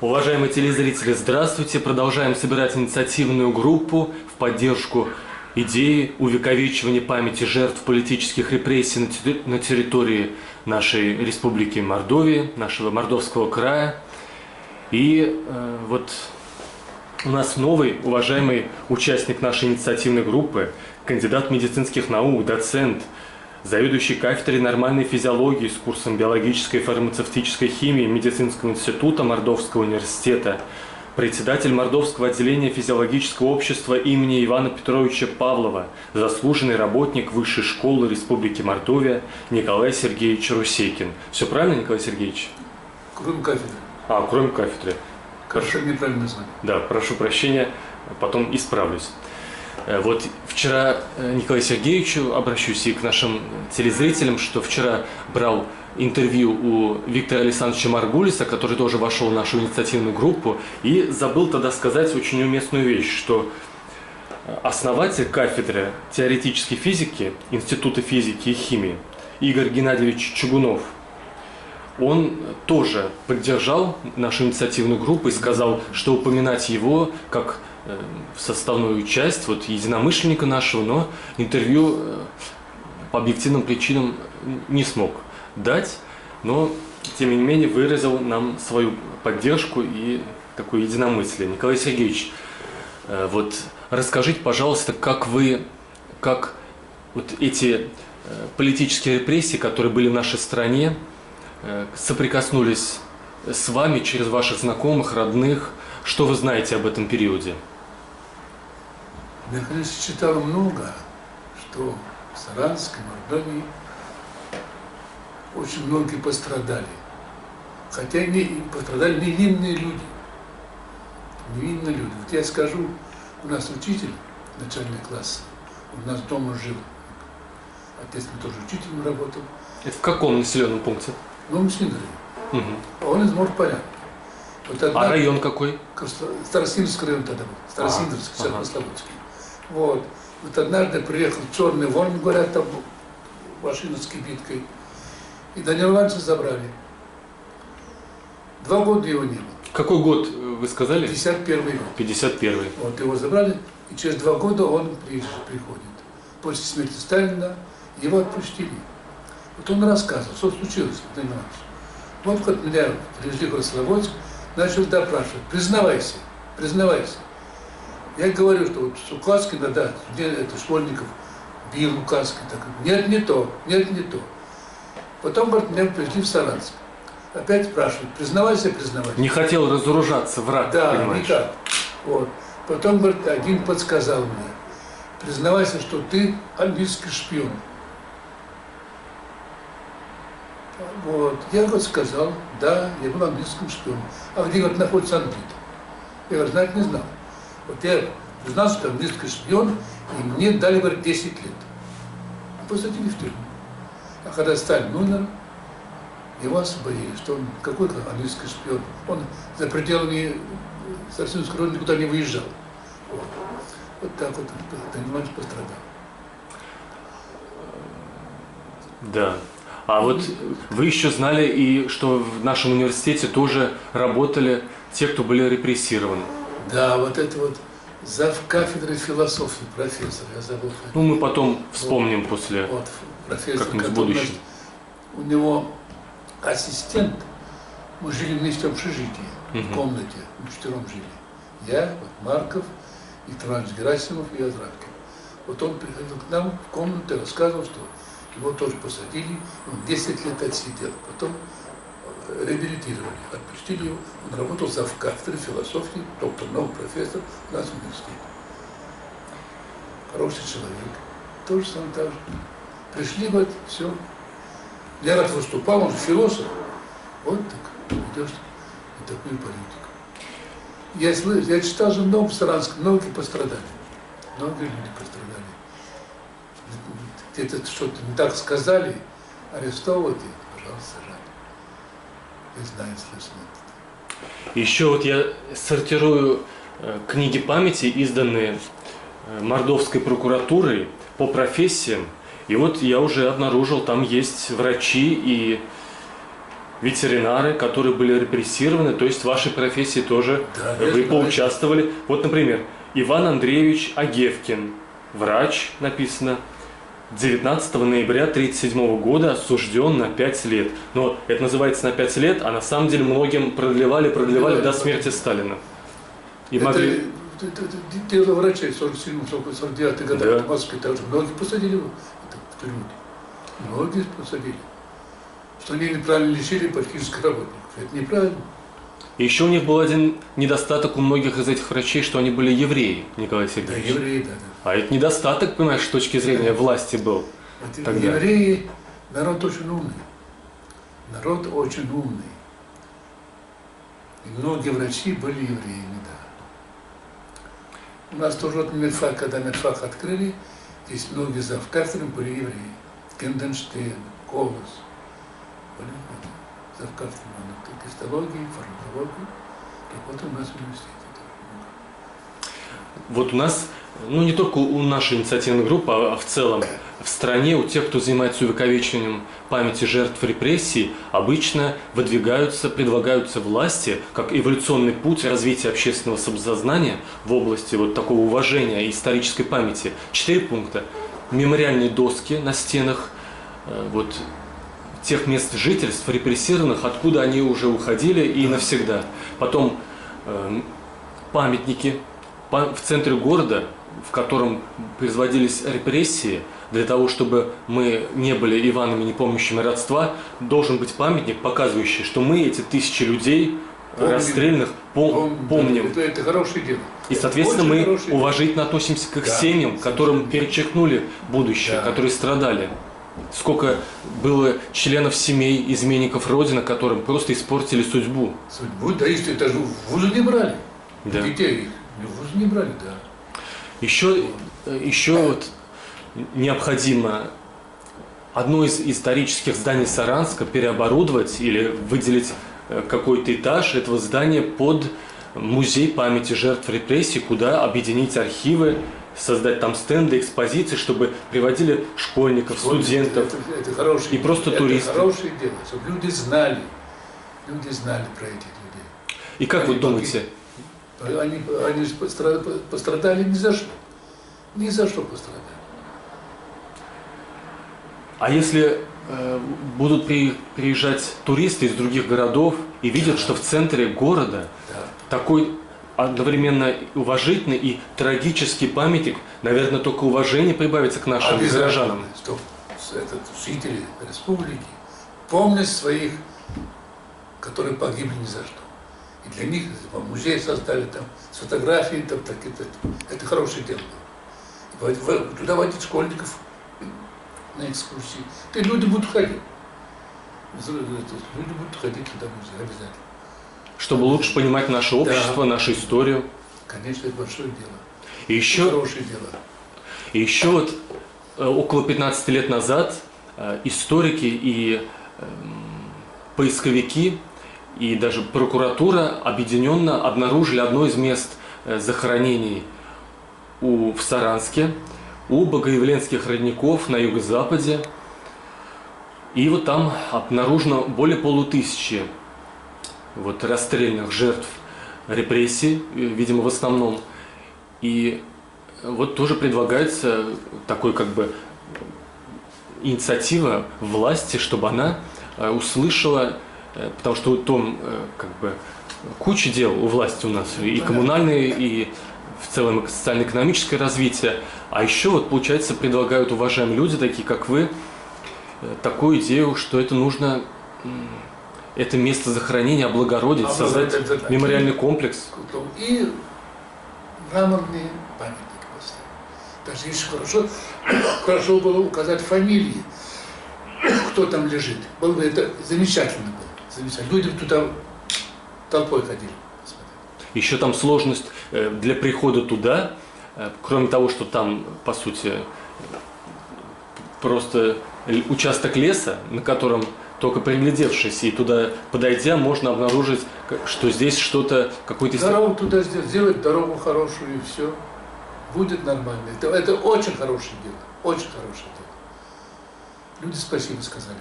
Уважаемые телезрители, здравствуйте! Продолжаем собирать инициативную группу в поддержку идеи увековечивания памяти жертв политических репрессий на территории нашей республики Мордовии, нашего Мордовского края. И вот у нас новый, уважаемый участник нашей инициативной группы, кандидат медицинских наук, доцент, заведующий кафедрой нормальной физиологии с курсом биологической и фармацевтической химии Медицинского института Мордовского университета, председатель Мордовского отделения физиологического общества имени Ивана Петровича Павлова, заслуженный работник Высшей школы Республики Мордовия Николай Сергеевич Русейкин. Все правильно, Николай Сергеевич? Кроме кафедры. Кроме кафедры. Хорошо, неправильно название. Да, прошу прощения, потом исправлюсь. Вот вчера Николаю Сергеевичу обращусь и к нашим телезрителям, что вчера брал интервью у Виктора Александровича Маргулиса, который тоже вошел в нашу инициативную группу, и забыл тогда сказать очень уместную вещь, что основатель кафедры теоретической физики Института физики и химии Игорь Геннадьевич Чугунов, он тоже поддержал нашу инициативную группу и сказал, что упоминать его как составную часть единомышленника нашего, но интервью по объективным причинам не смог дать, но тем не менее выразил нам свою поддержку и такое единомыслие. Николай Сергеевич, расскажите, пожалуйста, как эти политические репрессии, которые были в нашей стране, соприкоснулись с вами через ваших знакомых, родных. Что вы знаете об этом периоде? Я, конечно, читал много, что в Саранске, Мордовии очень многие пострадали. Хотя пострадали невинные люди. Невинные люди. Вот я скажу, у нас учитель начальный класс, у нас дома жил. Отец мой тоже учителем работал. Это в каком населенном пункте? Ну, в Сингаре. Угу. Он из Мордполя. А район какой? Старосинский район тогда был. Старосинский, Северослободский. Вот однажды приехал черный вон, говорят, там машина с кибиткой. И Данила Ивановича забрали. 2 года его не было. Какой год вы сказали? 51 год. 51. Вот его забрали, и через 2 года он приходит. После смерти Сталина его отпустили. Вот он рассказывал, что случилось, Данила Иванович. Вот меня привезли в Красловодск, начал допрашивать. Признавайся. Я говорю, что Лукаскина, да, Школьников бил Лукаскина. Нет, не то. Потом, говорит, меня привезли в Саранск. Опять спрашивают, признавайся. Не хотел разоружаться, враг, да, понимаешь? никак. Вот. Потом, говорит, один подсказал мне, признавайся, что ты английский шпион. Вот. Я сказал, да, я был английским шпионом. А где, говорит, находится Англия? Я, говорит, знать не знал. Вот я узнал, что английский шпион, и мне дали, говорит, 10 лет. Посадили в тюрьму. А когда Сталин умер, его освободили, что он какой-то английский шпион. Он за пределами Старосинского района никуда не выезжал. Вот так вот Данила Иванович пострадал. Да. А вот вы еще знали, и что в нашем университете тоже работали те, кто были репрессированы. Да, зав кафедры философии, профессор, я забыл. Ну, мы потом вспомним после, профессор, как-нибудь в будущем. У него ассистент, мы жили вместе в общежитии, в комнате, мы 4 жили. Я, Марков, Виктор Иванович Герасимов и Азрабкин. Вот он приходил к нам в комнату и рассказывал, что его тоже посадили, он 10 лет отсидел, потом реабилитировали, отпустили его, он работал зав кафедры философии, доктор наук, профессор у нас в университете. Хороший человек, тоже самое так же. Пришли, говорит, все. Я раз выступал, он же философ. Вот так, идешь и такую политику. Я читал же много в Саранске, многие пострадали. Многие люди пострадали. Где-то что-то не так сказали, арестовывать их, пожалуйста, сажать. Я знаю, слышно это. Еще я сортирую книги памяти, изданные Мордовской прокуратурой по профессиям. И я уже обнаружил, там есть врачи и ветеринары, которые были репрессированы, то есть в вашей профессии тоже Да, вы я знаю. поучаствовали. Вот, например, Иван Андреевич Агевкин, врач, написано, 19 ноября 1937 года осужден на 5 лет. Но это называется на 5 лет, а на самом деле многим продлевали до смерти Сталина. И Это дело врачей 47-49 года Да. в Москве, также многие посадили в тюрьму. Многие посадили. Что они неправильно лечили политических работников. Это неправильно. И еще у них был один недостаток у многих из этих врачей, что они были евреи, Николай Да, Сергеевич. евреи, да. А это недостаток, понимаешь, с точки зрения власти был. Вот Тогда. евреи, народ очень умный. Народ очень умный. И многие врачи были евреями, да. У нас тоже вот медфак, когда медфак открыли, здесь многие завкафедры были евреи. Генденштейн, Колос. Были завкафедры гистологии, фармакологии. Работали у нас в университете. Вот у нас, ну не только у нашей инициативной группы, а в целом в стране, у тех, кто занимается увековечиванием памяти жертв репрессий, обычно предлагаются власти как эволюционный путь развития общественного самосознания в области вот такого уважения и исторической памяти. 4 пункта. Мемориальные доски на стенах, вот тех мест жительств репрессированных, откуда они уже уходили и навсегда. Потом памятники в центре города, в котором производились репрессии, для того, чтобы мы не были Иванами, не помнящими родства, должен быть памятник, показывающий, что мы эти тысячи людей расстрелянных помним. Это хорошее дело. И, соответственно, Очень мы хорошее уважительно относимся к их Да, семьям, которым совершенно перечеркнули будущее, Да. которые страдали. Сколько было членов семей, изменников Родины, которым просто испортили судьбу. Судьбу, да, если это же в вузы не брали. Да. Детей их в вузы не брали, да. Еще вот необходимо одно из исторических зданий Саранска переоборудовать или выделить какой-то этаж этого здания под музей памяти жертв репрессий, куда объединить архивы, создать там стенды, экспозиции, чтобы приводили школьников, студентов Это хорошее и просто туристов. Это хорошее дело, чтобы люди знали про этих людей. И как вы Они думаете, Они пострадали ни за что. Ни за что пострадали. а если будут приезжать туристы из других городов и видят, что в центре города Да. такой одновременно уважительный и трагический памятник, наверное, только уважение прибавится к нашим горожанам. Что жители республики помнят своих, которые погибли ни за что. И для них музей создали там с фотографией, там, это хорошее дело. Туда водить школьников на экскурсии. И люди будут ходить. Люди будут ходить туда в музей обязательно. Чтобы лучше понимать наше общество, нашу историю. Конечно, это большое дело. И еще, Хорошее дело. вот около 15 лет назад историки и поисковики и даже прокуратура объединенно обнаружили одно из мест захоронений в Саранске, у Богоявленских родников на юго-западе. И вот там обнаружено более 500 вот расстрельных жертв репрессий, видимо, в основном. И вот тоже предлагается такой как бы инициатива власти, чтобы она услышала, потому что там как бы куча дел у власти у нас, и коммунальные, и в целом социально-экономическое развитие. А еще вот, получается, предлагают уважаемые люди, такие как вы, такую идею, что это нужно, это место захоронения облагородить, создать мемориальный комплекс. И мраморные памятники поставить. Даже еще хорошо было указать фамилии, кто там лежит. Было бы это замечательно было. Замечательно. Люди туда толпой ходили. Еще там сложность для прихода туда, кроме того, что там, по сути, просто участок леса, на котором только приглядевшись и туда подойдя, можно обнаружить, что здесь что-то, какой-то... Дорогу туда сделать, дорогу хорошую и все. Будет нормально. Это очень хорошее дело. Очень хорошее дело. Люди спасибо сказали.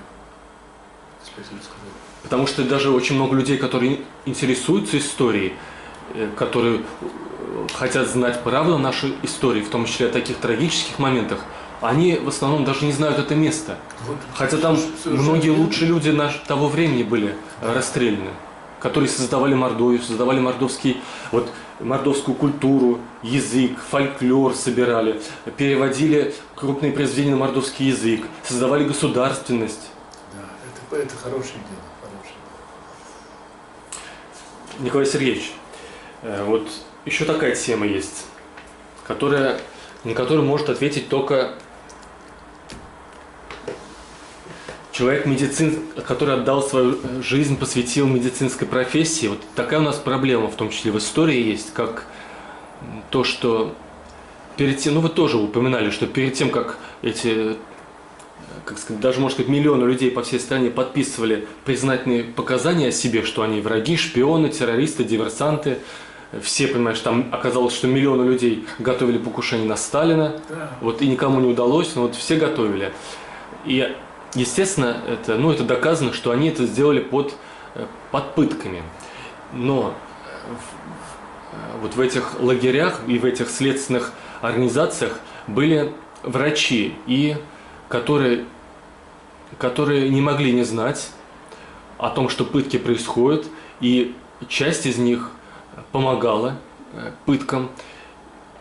Спасибо сказать. Потому что даже очень много людей, которые интересуются историей, которые хотят знать правду нашей истории, в том числе о таких трагических моментах, они в основном даже не знают это место. Вот, Хотя там многие лучшие люди того времени были расстреляны, которые создавали Мордовию, создавали мордовскую культуру, язык, фольклор собирали, переводили крупные произведения на мордовский язык, создавали государственность. Да, это хорошее дело. Николай Сергеевич, вот еще такая тема есть, на которую может ответить только человек, который отдал свою жизнь, посвятил медицинской профессии. Вот такая у нас проблема, в том числе в истории есть, как то, что перед тем, вы тоже упоминали, что перед тем, как эти, как сказать, даже, можно сказать, миллионы людей по всей стране подписывали признательные показания о себе, что они враги, шпионы, террористы, диверсанты. Все, понимаешь, там оказалось, что миллионы людей готовили покушение на Сталина, вот, и никому не удалось, но вот все готовили. И, естественно, это доказано, что они это сделали под пытками. Но вот в этих лагерях и в этих следственных организациях были врачи, которые не могли не знать о том, что пытки происходят, и часть из них помогала пыткам,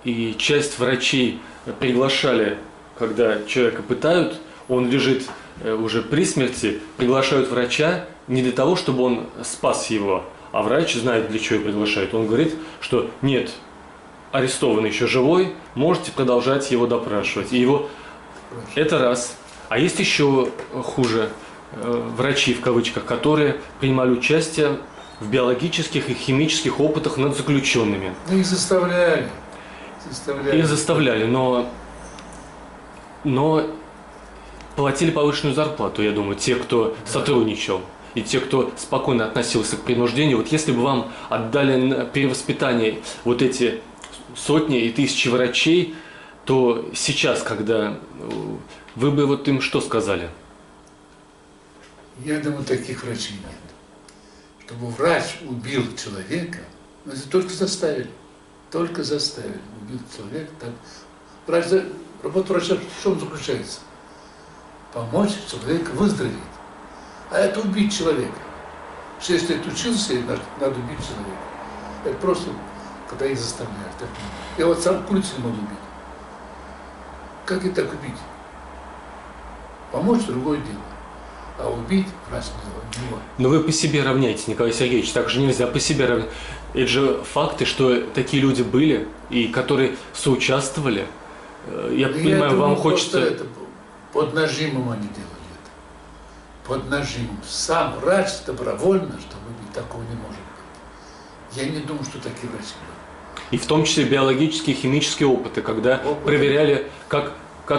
и часть врачей приглашали, когда человека пытают, он лежит уже при смерти, приглашают врача не для того, чтобы он спас его, а врач знает, для чего его приглашают. Он говорит, что нет, арестованный еще живой, можете продолжать его допрашивать. И его это раз. А есть еще хуже врачи, в кавычках, которые принимали участие в биологических и химических опытах над заключенными. Ну, их заставляли. Их заставляли, но платили повышенную зарплату, я думаю, те, кто сотрудничал, и те, кто спокойно относился к принуждению. Вот если бы вам отдали на перевоспитание вот эти сотни и тысячи врачей, то сейчас, когда вы бы вот им что сказали? Я думаю, таких врачей нет. Чтобы врач убил человека, но это только заставили. Только заставили. Убил человека. Так. Работа врача в чем заключается? Помочь человеку выздороветь. А это убить человека. 6 лет учился, и надо убить человека. Это просто, когда их заставляют. Я вот сам курицу не могу убить. Как и так убить? Помочь — другое дело. А убить — раз не может. Но вы по себе равняете, Николай Сергеевич, так же нельзя по себе равнять. Это же факты, что такие люди были, и которые соучаствовали. Я понимаю, вам хочется... Под нажимом они делали это. Под нажимом. Сам врач добровольно, чтобы убить, такого не может быть. Я не думаю, что такие врачи были. И в том числе биологические и химические опыты, когда проверяли, как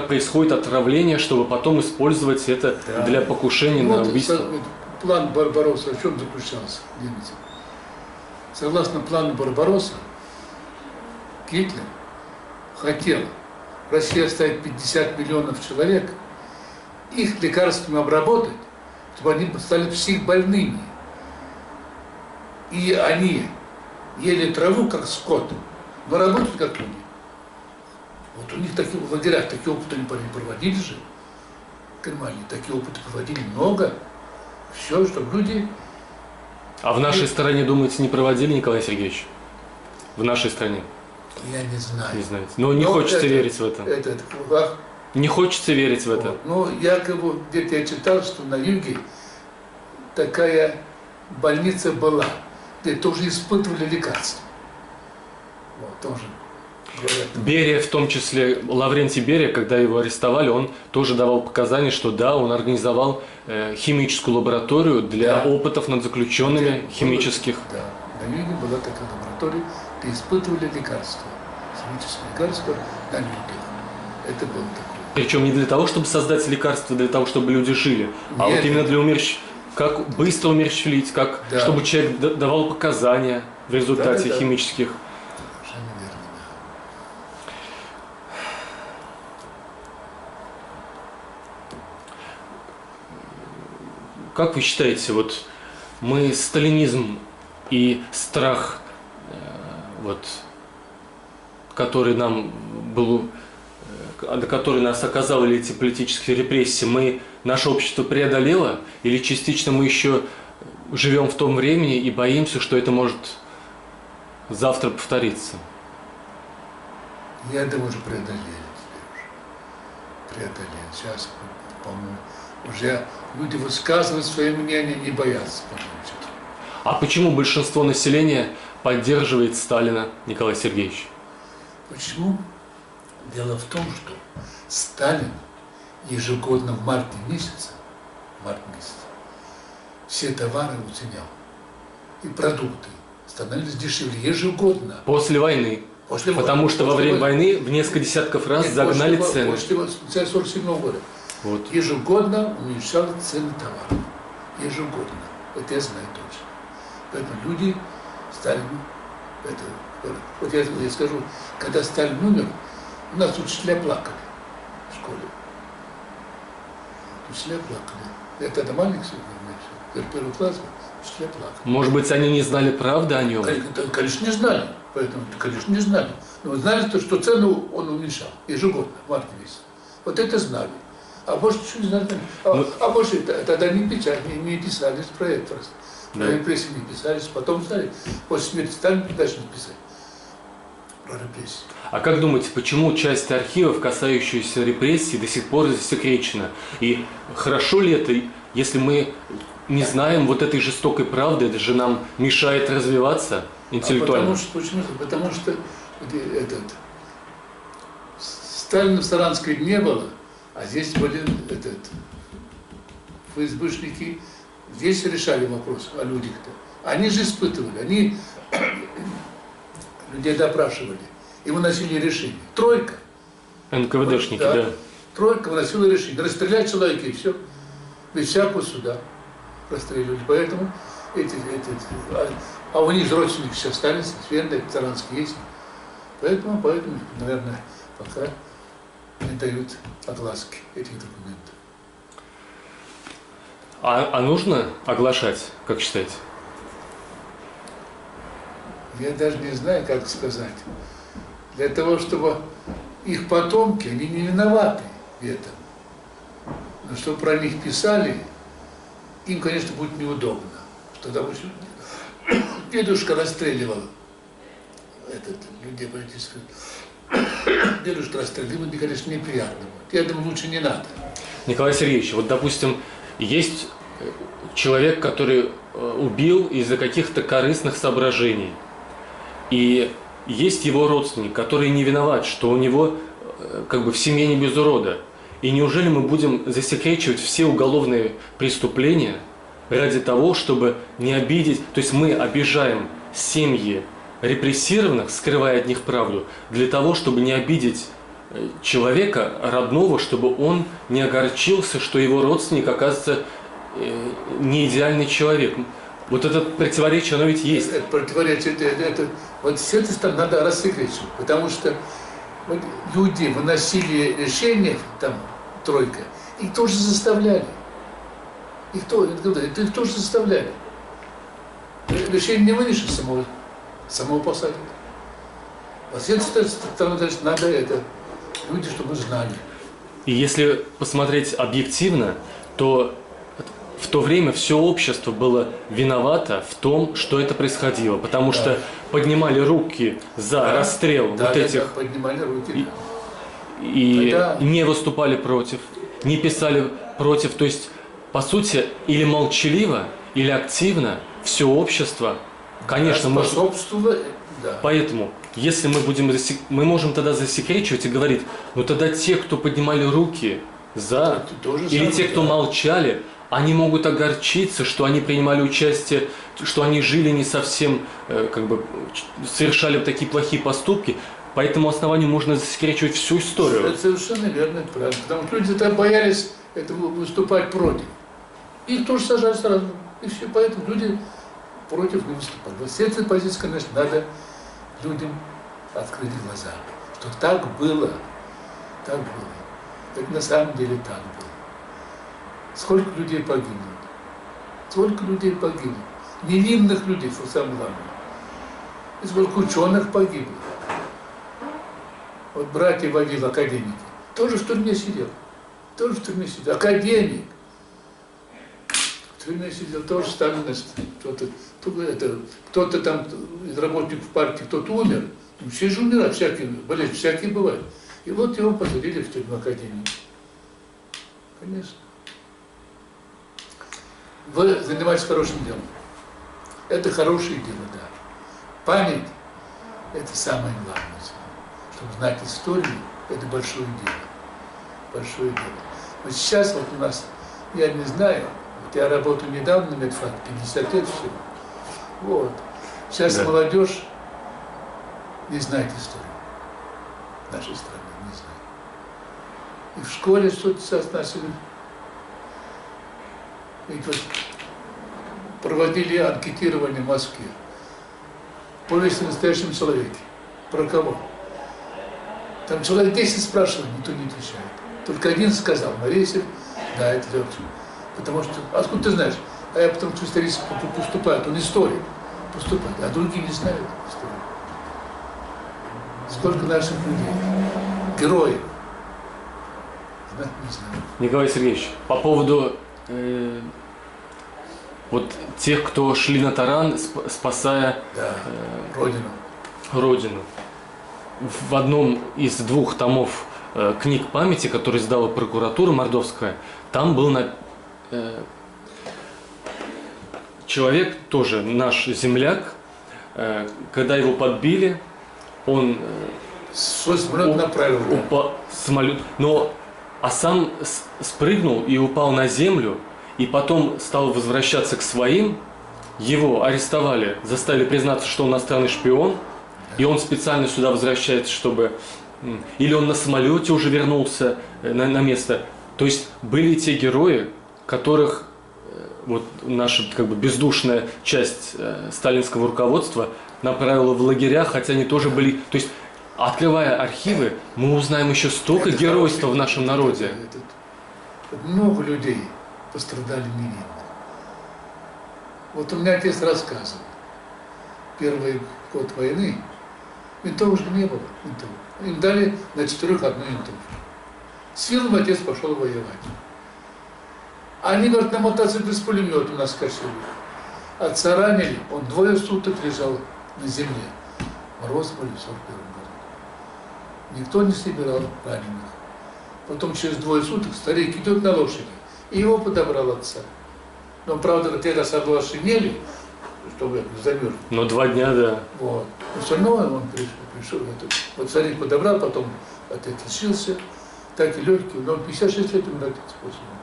происходит отравление, чтобы потом использовать это для покушения на убийство. План Барбаросса в чем заключался? Согласно плану Барбаросса, Гитлер хотел в России оставить 50 миллионов человек, их лекарствами обработать, чтобы они стали психбольными. И они ели траву, как скот, но работали как люди. Вот у них в лагерях такие опыты они проводили же. В Германии такие опыты проводили много. Все, чтобы люди... А в нашей стране, думаете, не проводили, Николай Сергеевич? В нашей стране? Я не знаю. Не знаете. Но не хочется верить в это. Не хочется верить в это. Вот. Ну, якобы где-то я читал, что на юге такая больница была, где тоже испытывали лекарства. Вот, тоже. Берия, в том числе Лаврентий Берия, когда его арестовали, он тоже давал показания, что да, он организовал химическую лабораторию для опытов над заключенными химических. Да, на юге была такая лаборатория, где испытывали лекарства, химические лекарства на людях. Это было такое. Причем не для того, чтобы создать лекарства, для того, чтобы люди жили, а вот именно для как быстро умерщвлить, как чтобы человек давал показания в результате химических. как вы считаете, вот мы сталинизм и страх, вот, который нам был, который нас оказывали эти политические репрессии, наше общество преодолело, или частично мы еще живем в том времени и боимся, что это может завтра повториться? Я думаю, что преодолели. Преодолели. Сейчас, по-моему, уже люди высказывают свое мнение, не боятся. А почему большинство населения поддерживает Сталина, Николай Сергеевич? Почему? Дело в том, что Сталин ежегодно в марте месяце, все товары уценял. И продукты становились дешевле ежегодно. После войны. Потому что во время войны в несколько десятков раз загнали цены. После 1947 года. Вот. Ежегодно уменьшал цены товаров. Ежегодно. Это я знаю точно. Поэтому люди Сталину, вот я скажу, когда Сталин умер, у нас учителя плакали в школе. Учителя плакали. Я тогда маленький, первый класс, учителя плакали. Может быть, они не знали правды о нем? Конечно, не знали. Поэтому, конечно, не знали. Но знали, что цену он уменьшал ежегодно, в марте месяце. Вот это знали. А больше ничего не знали. А больше тогда не писались про это просто. Про репрессии не писались, потом стали, после смерти Сталина начали писать про репрессии. А как думаете, почему часть архивов, касающихся репрессий, до сих пор засекречена? И хорошо ли это, если мы не знаем вот этой жестокой правды, это же нам мешает развиваться интеллектуально? Потому что Сталина в Саранске не было, а здесь были ФСБшники, здесь решали вопрос о людях-то. Они же испытывали, они людей допрашивали и выносили решение. Тройка. НКВДшники, да. Тройка выносила решение. Расстрелять человека и все. Без всякого суда расстреливали. Поэтому а у них родственники все остались, Сверда, Саранский есть. Поэтому, наверное, пока не дают огласки этих документов. А нужно оглашать, как считаете? Я даже не знаю, как сказать. Для того, чтобы их потомки, они не виноваты в этом. Но чтобы про них писали, им, конечно, будет неудобно. Что, допустим, дедушка расстреливал людей политических. Дедушка расстреливал, мне, конечно, неприятно будет. Я думаю, лучше не надо. Николай Сергеевич, вот, допустим, есть человек, который убил из-за каких-то корыстных соображений. И есть его родственник, который не виноват, что у него как бы в семье не без урода. И неужели мы будем засекречивать все уголовные преступления ради того, чтобы не обидеть? То есть мы обижаем семьи репрессированных, скрывая от них правду, для того, чтобы не обидеть человека родного, чтобы он не огорчился, что его родственник, оказывается, не идеальный человек. Вот это противоречие, оно ведь есть. Это противоречие, вот с этой стороны надо рассекречивать, потому что вот люди выносили решения, там, тройка, их тоже заставляли. Их тоже заставляли. Решение не вынесешь, самого посадят. Вот с этой стороны надо люди, чтобы знали. И если посмотреть объективно, то в то время все общество было виновато в том, что это происходило, потому что поднимали руки за расстрел этих, поднимали руки, и не выступали против, не писали против, то есть по сути или молчаливо, или активно все общество, конечно, способствовало. Поэтому, если мы можем тогда засекречивать и говорить, ну тогда те, кто поднимали руки за, или те, кто молчали, они могут огорчиться, что они принимали участие, что они жили не совсем, совершали такие плохие поступки. По этому основанию можно засекречивать всю историю. Это совершенно верно, это правильно. Потому что люди тогда боялись выступать против. Их тоже сажали сразу. И все, поэтому люди против не выступали. Вот с этой позиции, конечно, надо людям открыть глаза. Что так было. Так было. Это на самом деле так было. Сколько людей погибло? Сколько людей погибло. Невинных людей, что самое главное. И сколько ученых погибло. Вот братья Вавил, академики, тоже в тюрьме сидел. Тоже в тюрьме сидел. Академик. В тюрьме сидел тоже сталинист. Кто-то там из работников партии, кто-то умер. Все же умирают, всякие, болезни, всякие бывают. И вот его посадили в тюрьму академии. Конечно. Вы занимаетесь хорошим делом. Это хорошее дело, да. Память – это самое главное. Чтобы знать историю, это большое дело. Большое дело. Но сейчас вот у нас, я не знаю, вот я работаю недавно на медфаке, 50 лет всего. Вот. Сейчас да. Молодежь не знает историю нашей страны, не знает. И в школе что-то сейчас начали. Ведь вот проводили анкетирование в Москве. Повесть о настоящем человеке. Про кого? Там человек 10 спрашивал, никто не отвечает. Только один сказал, Моресев, да, это Лёгкий. Потому что, откуда ты знаешь? А я потом в исторический поступаю, он историк поступает, а другие не знают историю. Сколько наших людей, героев, да, не знаю. Николай Сергеевич, по поводу вот тех, кто шли на таран, спасая да, Родину. В одном из 2 томов книг памяти, которые издала прокуратура Мордовская, там был человек, тоже наш земляк, когда его подбили, он упал самолет, а сам спрыгнул и упал на землю, и потом стал возвращаться к своим, его арестовали, заставили признаться, что он иностранный шпион, и он специально сюда возвращается, чтобы... Или он на самолете уже вернулся на место. То есть были те герои, которых вот наша как бы бездушная часть сталинского руководства направила в лагеря, хотя они тоже были... То есть, открывая архивы, мы узнаем еще столько геройства в нашем народе. Много людей пострадали невинно. Вот у меня отец рассказывал. Первый год войны винтовок уже не было. Им дали на 4 одну винтовку. С силом отец пошел воевать. Они, говорят, на мотоцикле с пулемета у нас скачали. Отца ранили, он 2 суток лежал на земле. Мороз были в 41 году. Никто не собирал раненых. Потом через 2 суток старик идет на лошади. И его подобрал отца. Но, правда, вот это собрал шинели, чтобы замерзнуть. Но 2 дня, да. Вот. Но все равно он пришел. Вот старик подобрал, потом отец лечился. Так и легкий. Но 56 лет умер отец после него.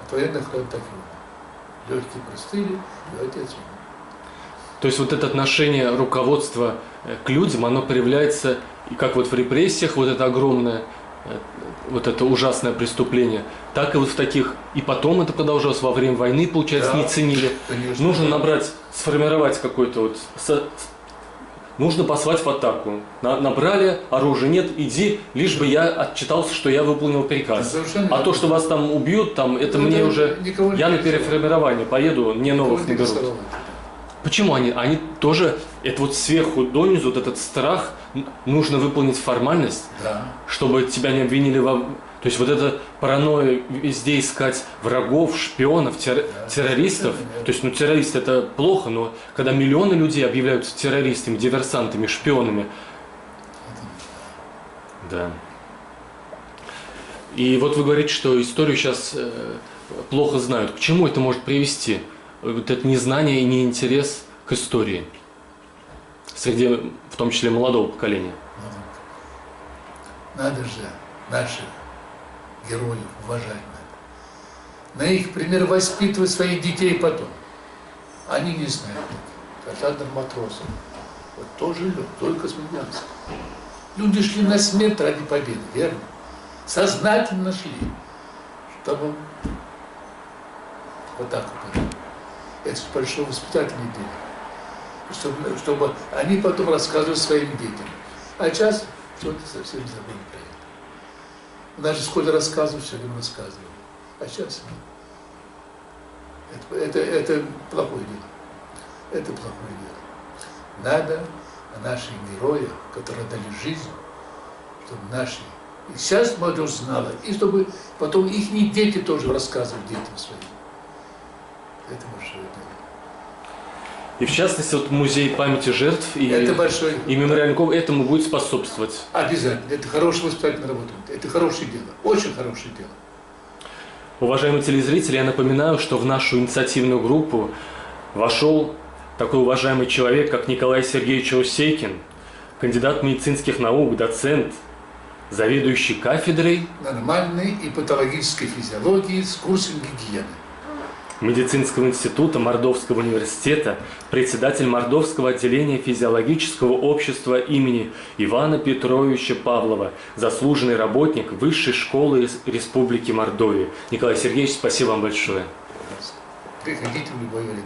От военных так и умер. Легкие простыли, и отец умер. То есть вот это отношение руководства к людям, оно проявляется, и как вот в репрессиях, вот это огромное, вот это ужасное преступление, так и вот в таких, и потом это продолжалось во время войны, получается, да, не ценили. Конечно. Нужно набрать, сформировать какой-то вот, нужно послать в атаку. Набрали, оружия нет, иди, лишь бы я отчитался, что я выполнил приказ. А то, что вас там убьют, там, это мне уже, я на переформирование поеду, мне новых не берут. Почему они тоже, это вот сверху донизу, вот этот страх, нужно выполнить формальность, да, чтобы тебя не обвинили во... То есть вот эта паранойя везде искать врагов, шпионов, террористов. То есть, террористы это плохо, но когда миллионы людей объявляются террористами, диверсантами, шпионами. Да. И вот вы говорите, что историю сейчас плохо знают. К чему это может привести? Вот это незнание и неинтерес к истории среди, в том числе, молодого поколения. Надо же наших героев уважать надо. На их пример воспитывать своих детей потом. Они не знают. Александр Матросов. Вот тоже лед, только Смоленск. Люди шли на смерть ради победы, верно? Сознательно шли, чтобы вот так вот. Это большое воспитательное дело. Чтобы они потом рассказывали своим детям. А сейчас что-то совсем забыли про это. Даже в школе рассказывали, все время рассказывали. А сейчас Это плохое дело. Это плохое дело. Надо о наших героях, которые дали жизнь, чтобы наши, и сейчас молодежь знала, и чтобы потом их дети тоже рассказывали детям своим. Это большое дело. И в частности, вот музей памяти жертв и мемориальный комплекс этому будет способствовать. Обязательно. Это хорошая воспитательная работа. Это хорошее дело. Очень хорошее дело. Уважаемые телезрители, я напоминаю, что в нашу инициативную группу вошел такой уважаемый человек, как Николай Сергеевич Усейкин, кандидат медицинских наук, доцент, заведующий кафедрой нормальной и патологической физиологии с курсом гигиены Медицинского института Мордовского университета, председатель Мордовского отделения физиологического общества имени Ивана Петровича Павлова, заслуженный работник Высшей школы Республики Мордовия. Николай Сергеевич, спасибо вам большое. Приходите в любое время.